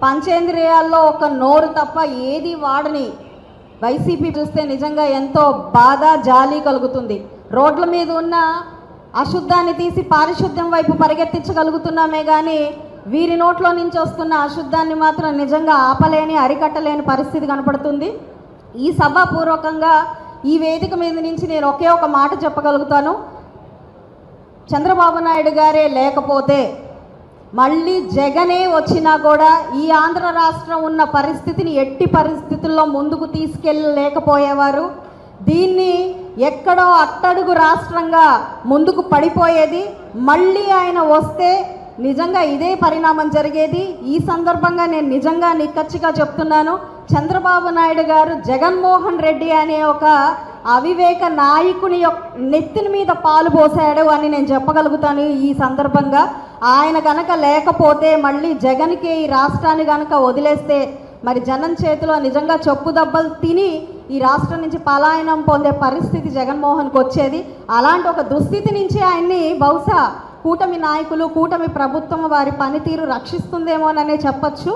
పంచేంద్రియాల్లో ఒక నోరు తప్ప ఏది వాడని వైసీపీ చూస్తే నిజంగా ఎంతో బాధ జాలి కలుగుతుంది. రోడ్ల మీద ఉన్న అశుద్ధాన్ని తీసి పారిశుద్ధ్యం వైపు పరిగెత్తించగలుగుతున్నామే కానీ వీరి నోట్లో నుంచి వస్తున్న అశుద్ధాన్ని మాత్రం నిజంగా ఆపలేని అరికట్టలేని పరిస్థితి కనపడుతుంది. ఈ సభాపూర్వకంగా ఈ వేదిక మీద నుంచి నేను ఒకే ఒక మాట చెప్పగలుగుతాను. చంద్రబాబు నాయుడు గారే లేకపోతే మళ్ళీ జగనే వచ్చినా కూడా ఈ ఆంధ్ర రాష్ట్రం ఉన్న పరిస్థితిని ఎట్టి పరిస్థితుల్లో ముందుకు తీసుకెళ్ళలేకపోయేవారు. దీన్ని ఎక్కడో అట్టడుగు రాష్ట్రంగా ముందుకు పడిపోయేది. మళ్ళీ ఆయన వస్తే నిజంగా ఇదే పరిణామం జరిగేది. ఈ సందర్భంగా నేను నిజంగా నిక్కచ్చిగా చెప్తున్నాను, చంద్రబాబు నాయుడు గారు జగన్మోహన్ రెడ్డి అనే ఒక అవివేక నాయకుని నెత్తిన మీద పాలు పోసాడు అని నేను చెప్పగలుగుతాను. ఈ సందర్భంగా ఆయన కనుక లేకపోతే మళ్ళీ జగన్కి ఈ రాష్ట్రాన్ని కనుక వదిలేస్తే మరి జనం చేతిలో నిజంగా చెప్పు దెబ్బలు తిని ఈ రాష్ట్రం నుంచి పలాయనం పొందే పరిస్థితి జగన్మోహన్కి వచ్చేది. అలాంటి ఒక దుస్థితి నుంచి ఆయన్ని బహుశా కూటమి నాయకులు కూటమి ప్రభుత్వం వారి పనితీరు రక్షిస్తుందేమోననే చెప్పచ్చు.